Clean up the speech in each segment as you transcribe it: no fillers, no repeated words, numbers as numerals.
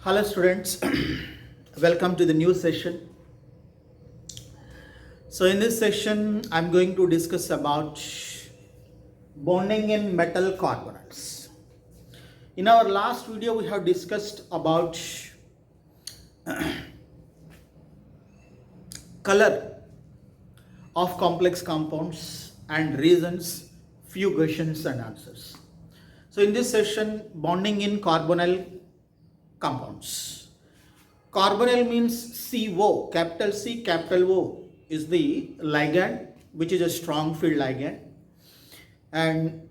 Hello students, welcome to the new session. So in this session, I'm going to discuss about bonding in metal carbonyls. In our last video, we have discussed about color of complex compounds and reasons, few questions and answers. So in this session, bonding in carbonyl compounds. Carbonyl means CO, capital C, capital O is the ligand, which is a strong field ligand. And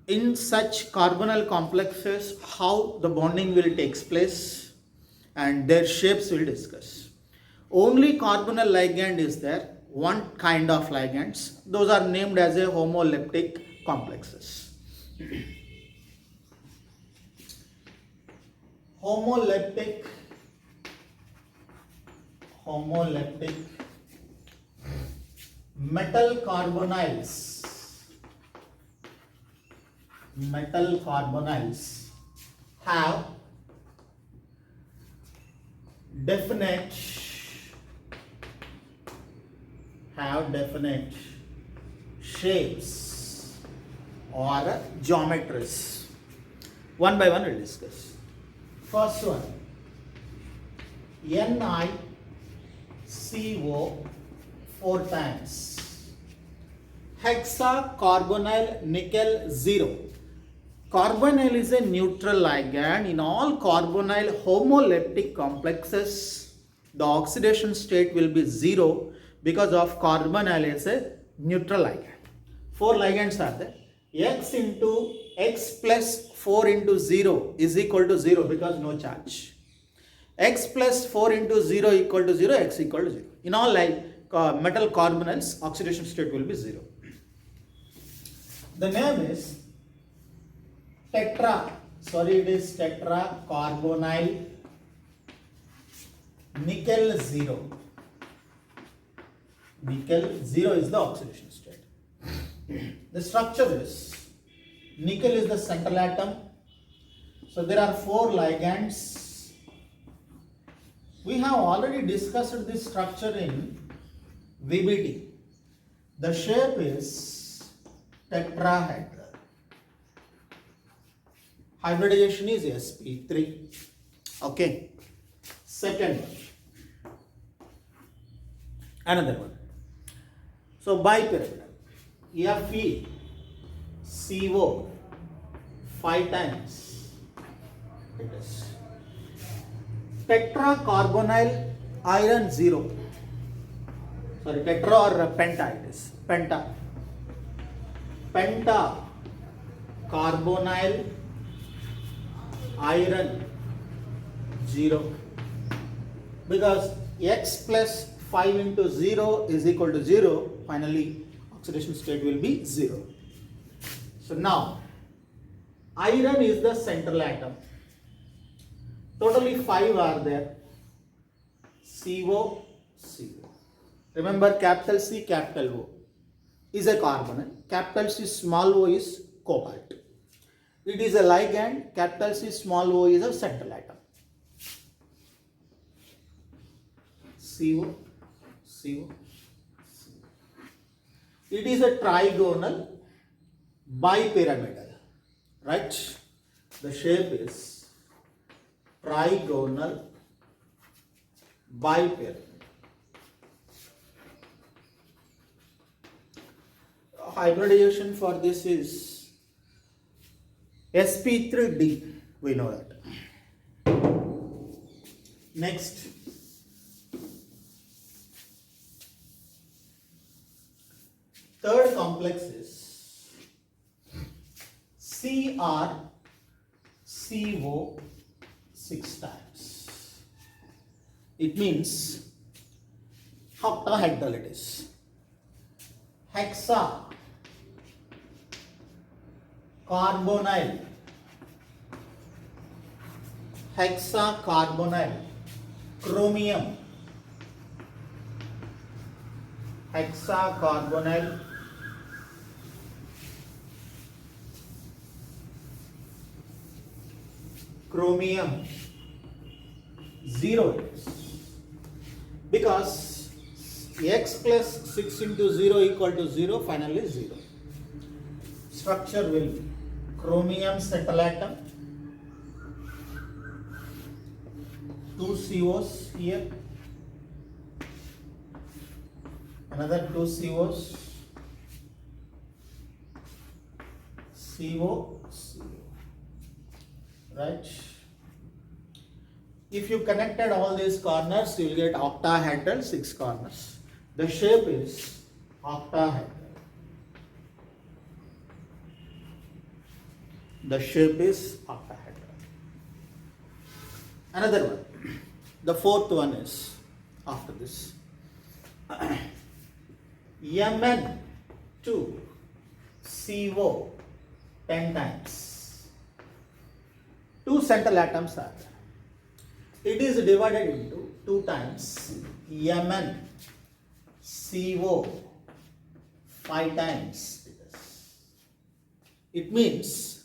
in such carbonyl complexes, how the bonding will takes place and their shapes will discuss. Only carbonyl ligand is there, one kind of ligands. Those are named as a homoleptic complexes. Homoleptic metal carbonyls have definite shapes or geometries. One by one we'll discuss. First one, NiCO 4 times. Hexacarbonyl nickel 0. Carbonyl is a neutral ligand. In all carbonyl homoleptic complexes, the oxidation state will be 0 because of carbonyl is a neutral ligand. 4 ligands are there. X plus 4 into 0 is equal to 0 because no charge. X plus 4 into 0 equal to 0, X equal to 0. In all metal carbonyls, oxidation state will be 0. The name is tetracarbonyl nickel 0. Nickel 0 is the oxidation state. The structure is, nickel is the central atom. So there are 4 ligands. We have already discussed this structure in VBT. The shape is tetrahedral. Hybridization is sp3. Okay. Second one. Another one. So bipyramidal. FeCO 5 times. It is. Tetracarbonyl iron 0. Sorry, tetra or penta it is. Pentacarbonyl iron 0. Because X plus 5 into 0 is equal to 0. Finally, oxidation state will be 0. So now, iron is the central atom. Totally 5 are there. CO. Remember, capital C, capital O is a carbonyl. Capital C, small o is cobalt. It is a ligand. Capital C, small o is a central atom. CO. It is a trigonal bipyramidal. Right? The shape is trigonal bipyramidal. Hybridization for this is sp3d. We know that. Next, third complex is CrCO 6 times. It means octahedral it is. Hexacarbonyl chromium, hexacarbonyl chromium 0 it is. Because x plus 6 into 0 equal to 0, finally 0. Structure will be chromium central atom, 2 COs here, another 2 COs, CO, right? If you connected all these corners, you will get octahedral 6 corners. The shape is octahedral. The shape is octahedral. Another one. The fourth one is after this. Mn2 CO 10 times. 2 central atoms are there. It is divided into 2 times Mn CO 5 times. It means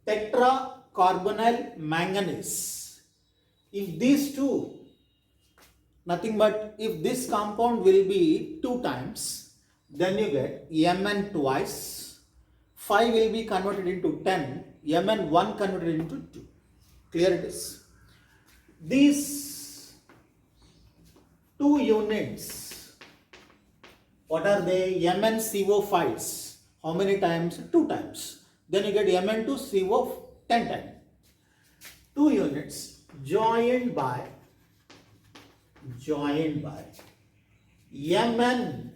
tetracarbonyl manganese. If these two, nothing but if this compound will be 2 times, then you get Mn twice, 5 will be converted into 10, Mn 1 converted into 2. Clear it is? These 2 units, what are they? MnCO5s. How many times? 2 times. Then you get Mn2CO 10 times. 2 units joined by Mn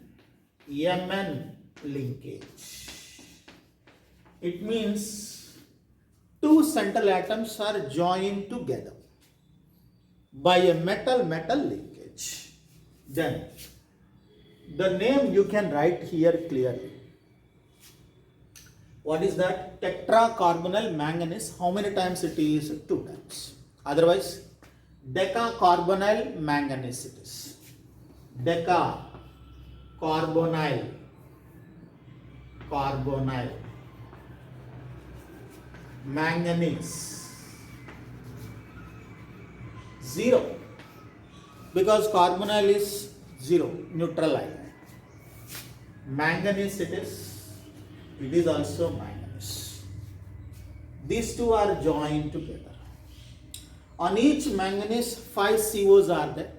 linkage. It means 2 central atoms are joined together by a metal-metal linkage. Then the name you can write here clearly. What is that? Tetracarbonyl manganese. How many times it is? 2 times. Otherwise, decacarbonyl manganese it is. Decacarbonyl manganese. 0. Because carbonyl is 0, neutral ion. Manganese it is also manganese. These two are joined together. On each manganese, 5 COs are there.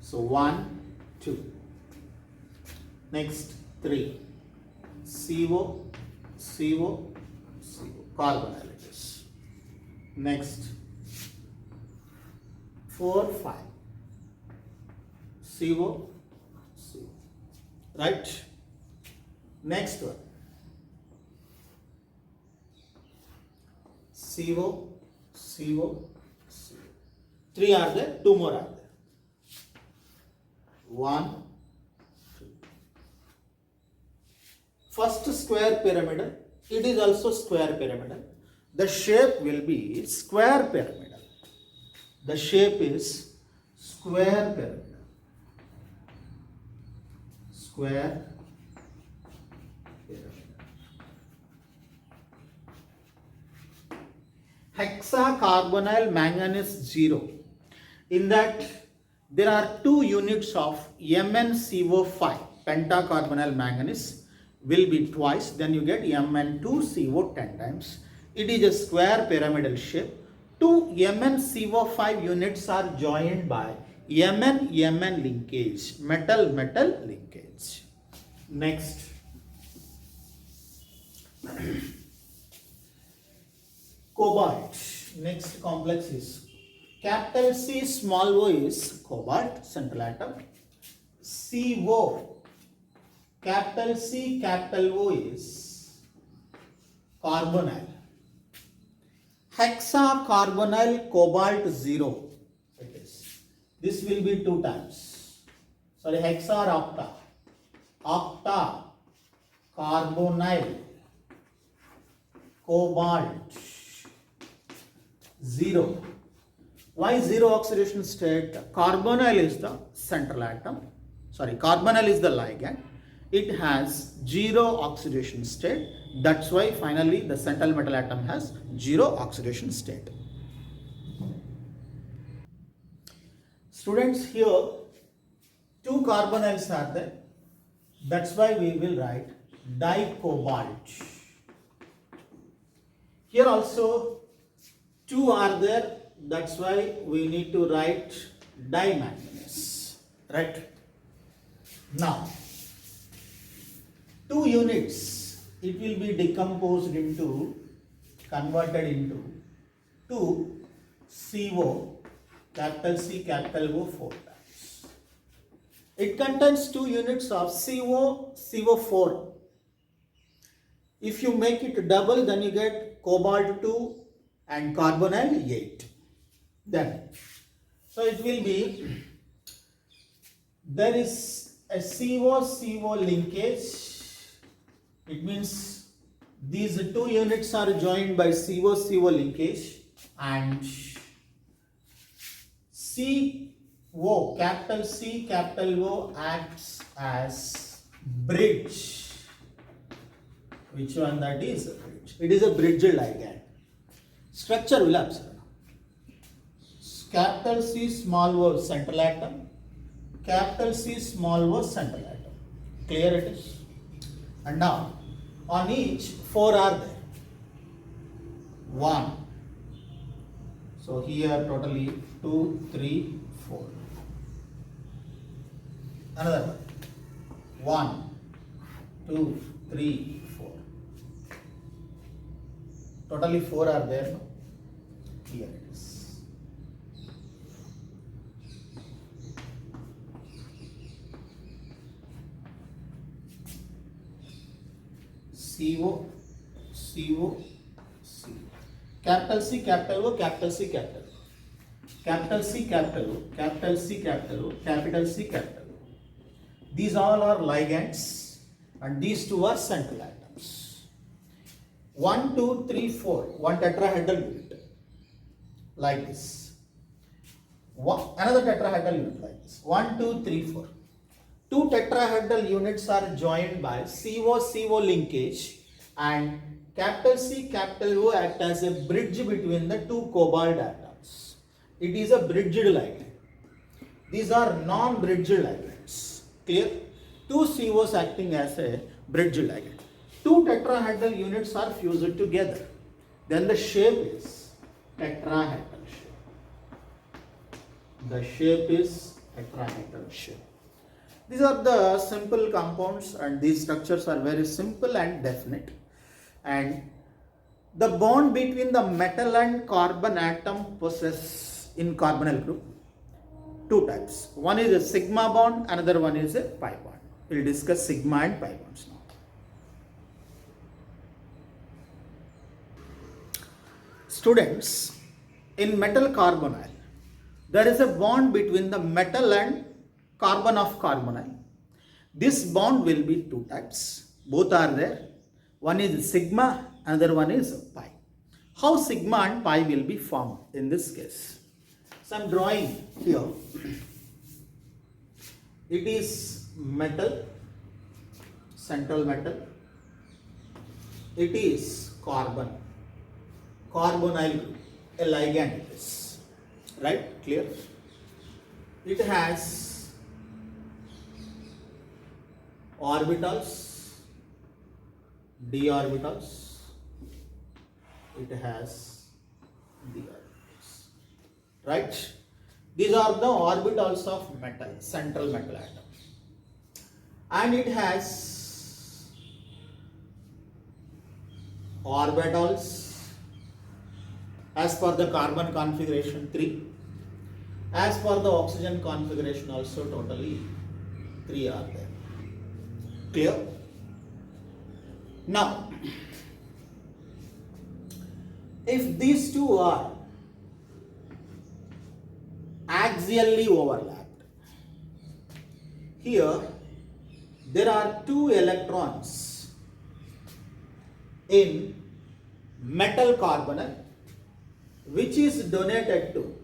So 1, 2. Next 3. CO, carbonyl it is. Next 4, 5. CO. Right? Next one. CO. 3 are there, 2 more are there. 1, 2. First square pyramidal, it is also square pyramidal. The shape will be square pyramidal. The shape is square pyramidal. Square pyramidal. Hexacarbonyl manganese 0. In that there are 2 units of MnCO5. Pentacarbonyl manganese will be twice. Then you get Mn2CO 10 times. It is a square pyramidal shape. 2 MnCO5 units are joined by Mn linkage. Metal-metal linkage. Next. Cobalt. Next complex is capital C, small o is cobalt, central atom. CO, capital C, capital O is carbonyl. Hexacarbonyl cobalt 0. It is. This will be 2 times. Sorry, hexa or octa. Octa carbonyl cobalt 0. Why 0 oxidation state? Carbonyl is the central atom. Sorry, carbonyl is the ligand. It has 0 oxidation state. That's why finally the central metal atom has 0 oxidation state. Students, here two carbonyls are there. That's why we will write dicobalt. Here also two are there. That's why we need to write dimanganese. Right? Now, two units, it will be decomposed into, converted into 2 CO, capital C, capital O 4 times. It contains 2 units of CO4. If you make it double, then you get cobalt 2 and carbonyl 8. Then, so it will be, there is a CO linkage. It means these 2 units are joined by CO linkage, and CO, capital C, capital O acts as bridge. Which one that is a bridge? It is a bridge ligand. Structure will observe. Capital C small o central atom, capital C small o central atom. Clear it is? And now on each 4 are there. 1. So here totally 2, 3, 4. Another one. 1, 2, 3, 4. Totally 4 are there. No? Here it is. CO, CO, C. Capital C, capital O, capital C, capital O. Capital C, capital O, capital C, capital O, capital C, capital O. These all are ligands and these two are central atoms. 1, 2, 3, 4. One tetrahedral unit like this. Another tetrahedral unit like this. 1, 2, 3, 4. 2 tetrahedral units are joined by CO linkage, and capital C, capital O act as a bridge between the 2 cobalt atoms. It is a bridged ligand. These are non-bridged ligands. Clear? 2 COs acting as a bridge ligand. 2 tetrahedral units are fused together. Then the shape is tetrahedral shape. The shape is tetrahedral shape. These are the simple compounds, and these structures are very simple and definite. And the bond between the metal and carbon atom possess in carbonyl group 2 types. One is a sigma bond, another one is a pi bond. We will discuss sigma and pi bonds now. Students, in metal carbonyl, there is a bond between the metal and carbon of carbonyl. This bond will be 2 types. Both are there. One is sigma, another one is pi. How sigma and pi will be formed in this case? So I am drawing here. It is metal, central metal. It is carbon, carbonyl group, a ligand it is. Right? Clear? It has orbitals, d orbitals. It has d orbitals. Right? These are the orbitals of metal, central metal atom. And it has orbitals as per the carbon configuration 3. As per the oxygen configuration also totally 3 are there. Clear? Now, if these two are axially overlapped, here there are 2 electrons in metal carbonyl which is donated to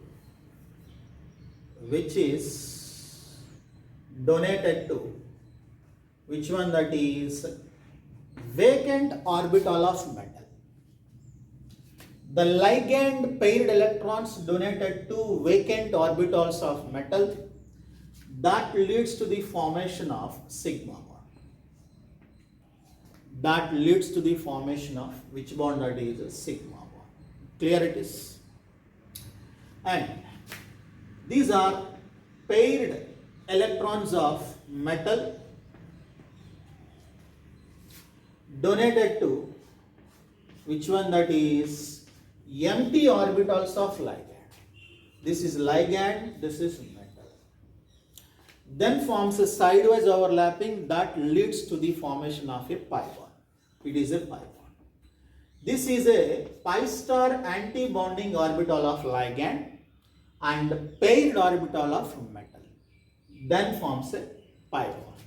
which one, that is vacant orbital of metal. The ligand paired electrons donated to vacant orbitals of metal that leads to the formation of sigma bond. That leads to the formation of which bond? That is a sigma bond. Clear it is? And these are paired electrons of metal donated to which one? That is empty orbitals of ligand. This is ligand, this is metal. Then forms a sidewise overlapping that leads to the formation of a pi bond. It is a pi bond. This is a pi star anti-bonding orbital of ligand and paired orbital of metal. Then forms a pi bond.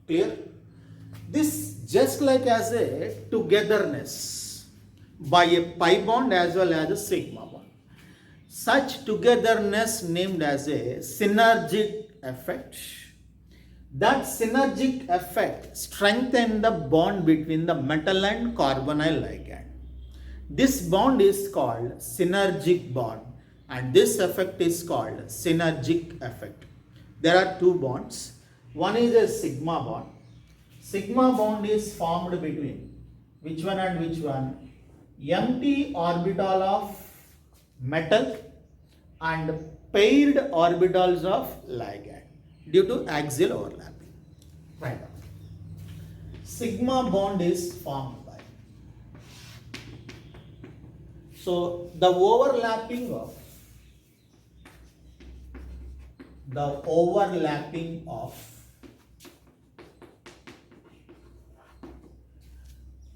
Clear? This just like as a togetherness by a pi bond as well as a sigma bond. Such togetherness named as a synergic effect. That synergic effect strengthens the bond between the metal and carbonyl ligand. This bond is called synergic bond and this effect is called synergic effect. There are two bonds. One is a sigma bond. Sigma bond is formed between which one and which one? Empty orbital of metal and paired orbitals of ligand due to axial overlapping. Right. Sigma bond is formed by. So the overlapping of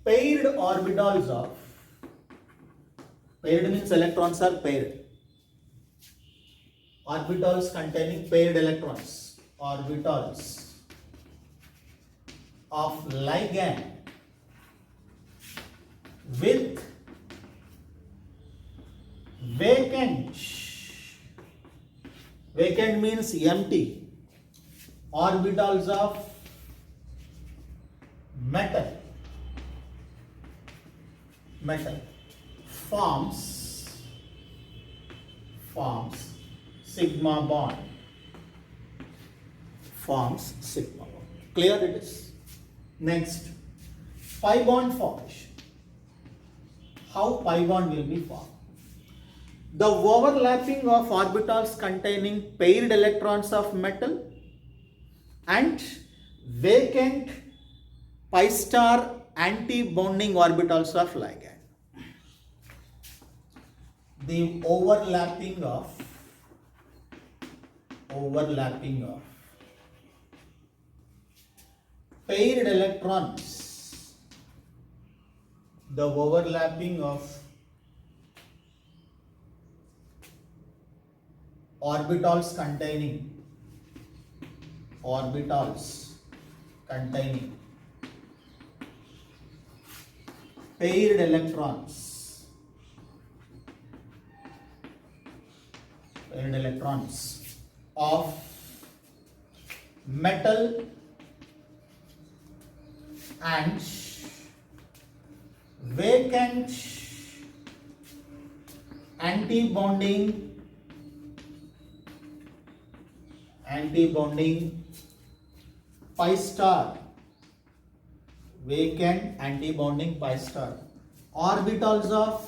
paired orbitals of, paired means electrons are paired, orbitals containing paired electrons, orbitals of ligand with vacant means empty, orbitals of metal forms sigma bond. Forms sigma bond. Clear it is? Next, pi bond formation. How pi bond will be formed? The overlapping of orbitals containing paired electrons of metal and vacant pi star anti-bonding orbitals of ligand. The overlapping of paired electrons, the overlapping of orbitals containing paired electrons of metal and vacant anti-bonding pi star, vacant anti-bonding pi star orbitals of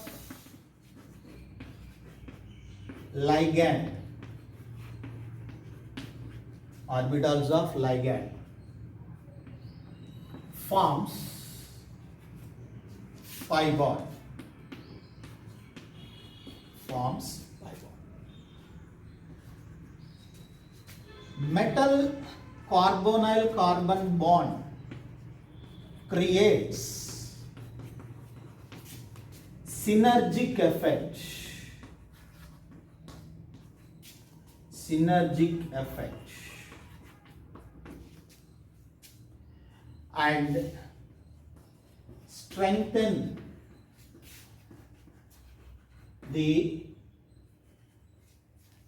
ligand, forms pi bond. Metal carbonyl carbon bond creates synergic effect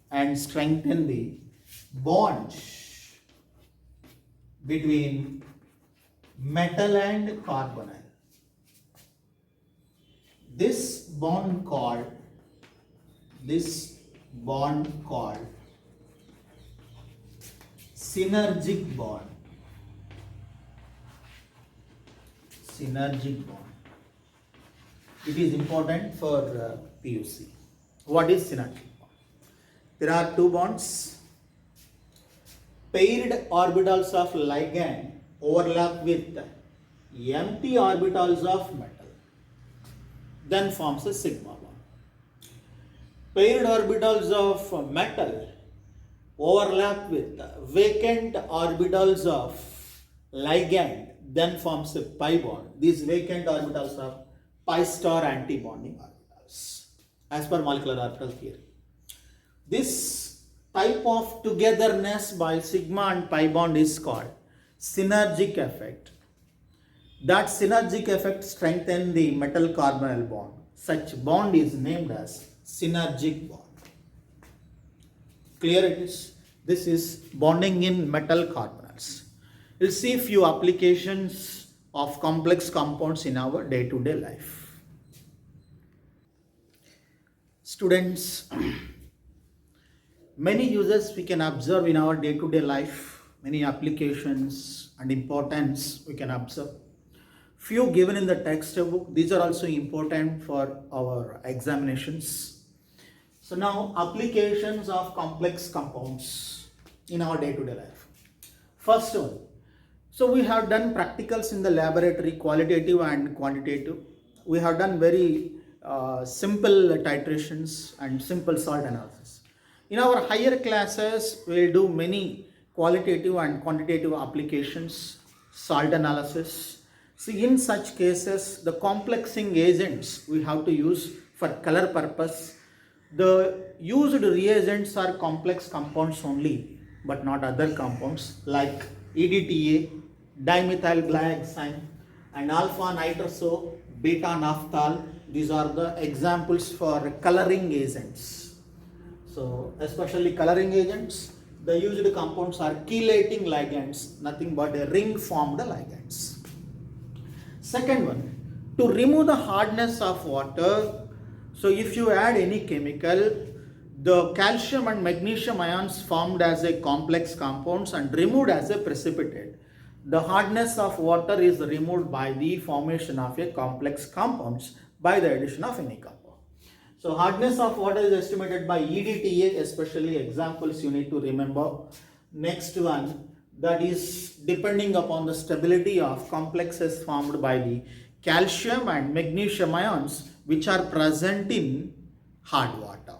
and strengthen the bond between metal and carbonyl. this bond called this bond called synergic bond. Synergic bond. It is important for PUC. What is synergic bond? There are two bonds. Paired orbitals of ligand overlap with empty orbitals of metal, then forms a sigma bond. Paired orbitals of metal overlap with vacant orbitals of ligand, then forms a pi bond. These vacant orbitals are pi star antibonding orbitals as per molecular orbital theory. This type of togetherness by sigma and pi bond is called synergic effect. That synergic effect strengthens the metal carbonyl bond. Such bond is named as synergic bond. Clear it is? This is bonding in metal carbonyls. We'll see few applications of complex compounds in our day-to-day life. Students, many uses we can observe in our day-to-day life, many applications and importance we can observe. Few given in the textbook, these are also important for our examinations. So now applications of complex compounds in our day-to-day life. First one, so we have done practicals in the laboratory, qualitative and quantitative. We have done very simple titrations and simple salt analysis. In our higher classes, we will do many qualitative and quantitative applications, salt analysis. See, in such cases, the complexing agents we have to use for color purpose. The used reagents are complex compounds only, but not other compounds like EDTA, dimethyl glyoxime, and alpha nitroso, beta naphthol. These are the examples for coloring agents. So, especially coloring agents, the used compounds are chelating ligands, nothing but a ring formed ligands. Second one, to remove the hardness of water. So if you add any chemical, the calcium and magnesium ions formed as a complex compounds and removed as a precipitate. The hardness of water is removed by the formation of a complex compounds by the addition of any compound. So hardness of water is estimated by EDTA, especially examples you need to remember. Next one, that is depending upon the stability of complexes formed by the calcium and magnesium ions which are present in hard water.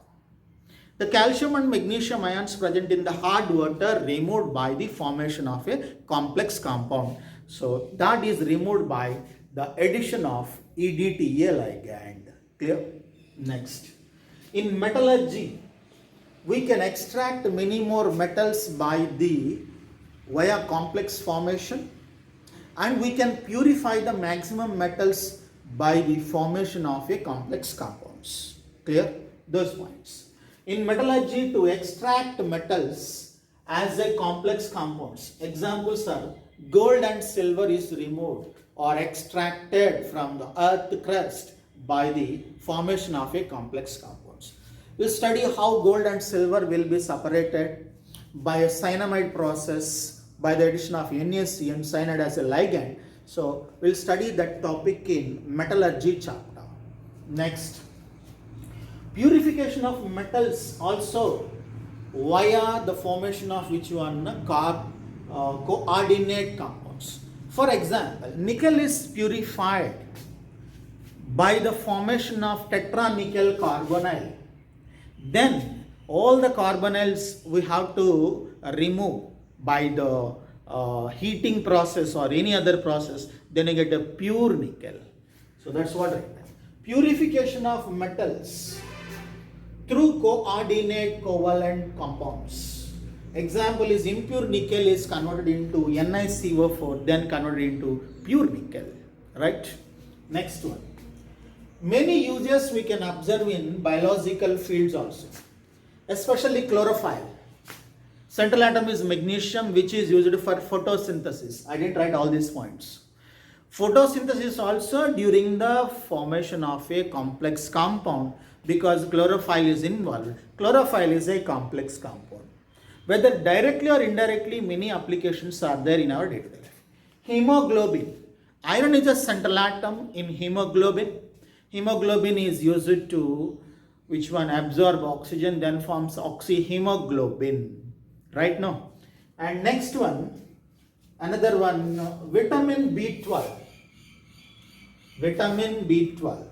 The calcium and magnesium ions present in the hard water removed by the formation of a complex compound. So that is removed by the addition of EDTA ligand. Clear? Next. In metallurgy, we can extract many more metals via complex formation, and we can purify the maximum metals by the formation of a complex compounds. Clear? Those points. In metallurgy, to extract metals as a complex compounds, examples are gold and silver is removed or extracted from the earth crust by the formation of a complex compounds. We'll study how gold and silver will be separated by a cyanamide process by the addition of NaCN and cyanide as a ligand. So we'll study that topic in metallurgy chapter. Next, purification of metals also via the formation of which one coordinate compounds. For example, nickel is purified by the formation of tetranickel carbonyl. Then all the carbonyls we have to remove by the heating process or any other process, then you get a pure nickel. So that's what I meant. Purification of metals through coordinate covalent compounds. Example is impure nickel is converted into NiCO4, then converted into pure nickel. Right? Next one. Many uses we can observe in biological fields also, especially chlorophyll. Central atom is magnesium, which is used for photosynthesis. I didn't write all these points. Photosynthesis also during the formation of a complex compound because chlorophyll is involved. Chlorophyll is a complex compound. Whether directly or indirectly, many applications are there in our day-to-day life. Hemoglobin. Iron is a central atom in hemoglobin. Hemoglobin is used to which one absorb oxygen then forms oxyhemoglobin. Right now. And next one, another one, vitamin B12. Vitamin B12.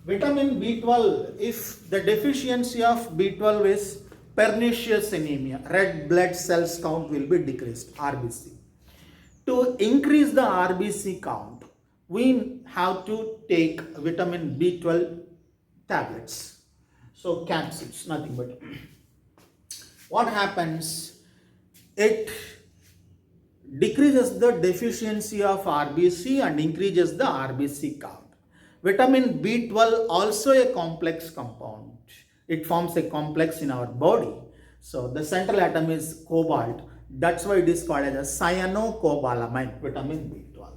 Vitamin B12, if the deficiency of B12 is pernicious anemia, red blood cells count will be decreased, RBC. To increase the RBC count, we have to take vitamin B12 tablets. So capsules, nothing but. What happens? It decreases the deficiency of RBC and increases the RBC count. Vitamin B12 also a complex compound. It forms a complex in our body. So the central atom is cobalt. That's why it is called as a cyanocobalamin, vitamin B12.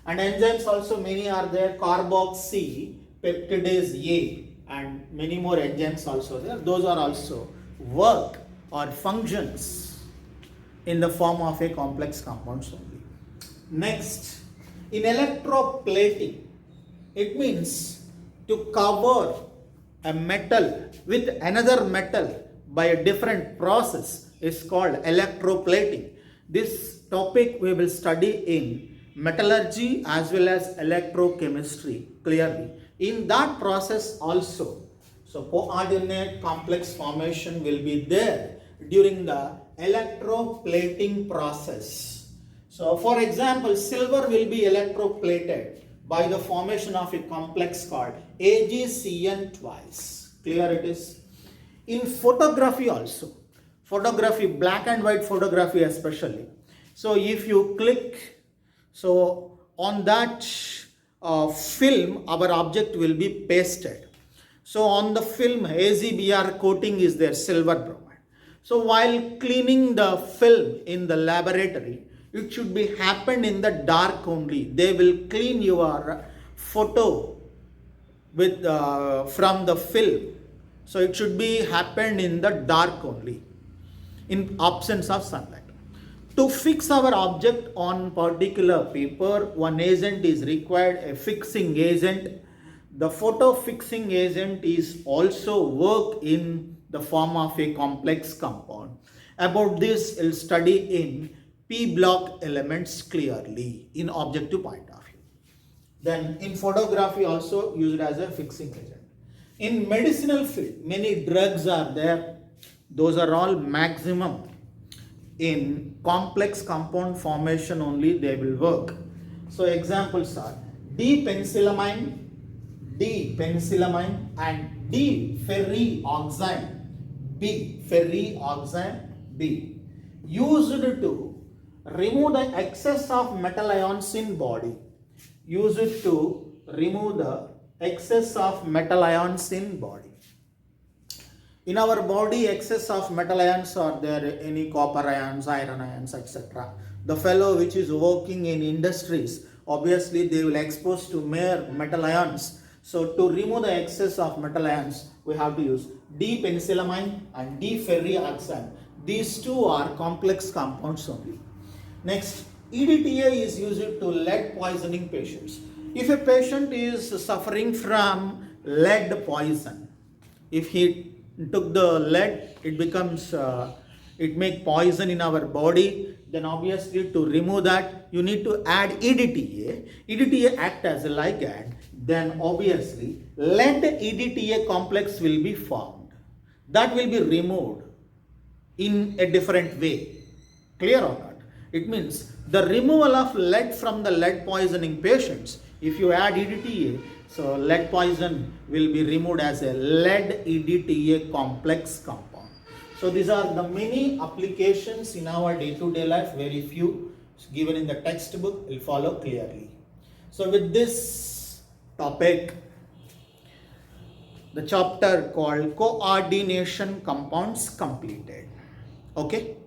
And enzymes also many are there, carboxy, peptidase A, and many more enzymes also there. Those are also work or functions in the form of a complex compounds only. Next, in electroplating, it means to cover a metal with another metal by a different process is called electroplating. This topic we will study in metallurgy as well as electrochemistry clearly. In that process also, so coordinate complex formation will be there during the electroplating process. So for example, silver will be electroplated by the formation of a complex called AgCN twice. Clear it is? In photography also, photography, black and white photography especially. So if you click, so on that film, our object will be pasted. So on the film, AZBR coating is there, silver bromide. So while cleaning the film in the laboratory, it should be happened in the dark only. They will clean your photo with from the film. So it should be happened in the dark only, in absence of sunlight. To fix our object on particular paper, one agent is required, a fixing agent. The photo fixing agent is also work in the form of a complex compound. About this, we'll study in P block elements clearly in objective point of view. Then in photography also used as a fixing agent. In medicinal field, many drugs are there. Those are all maximum in complex compound formation only they will work. So examples are D-penicillamine and D-ferrioxime B used to remove the excess of metal ions in body. Used to remove the excess of metal ions in body. In our body, excess of metal ions are there, any copper ions, iron ions, etc. The fellow which is working in industries, obviously they will expose to mere metal ions. So to remove the excess of metal ions, we have to use D-penicillamine and D-ferrioxime. These two are complex compounds only. Next, EDTA is used to lead poisoning patients. If a patient is suffering from lead poison, if he took the lead, it becomes, it make poison in our body, then obviously to remove that, you need to add EDTA. EDTA act as a ligand, then obviously lead EDTA complex will be formed. That will be removed in a different way. Clear or not? It means the removal of lead from the lead poisoning patients, if you add EDTA, so lead poison will be removed as a lead EDTA complex compound. So these are the many applications in our day-to-day life, very few given in the textbook will follow clearly. So with this topic, the chapter called coordination compounds completed. Okay.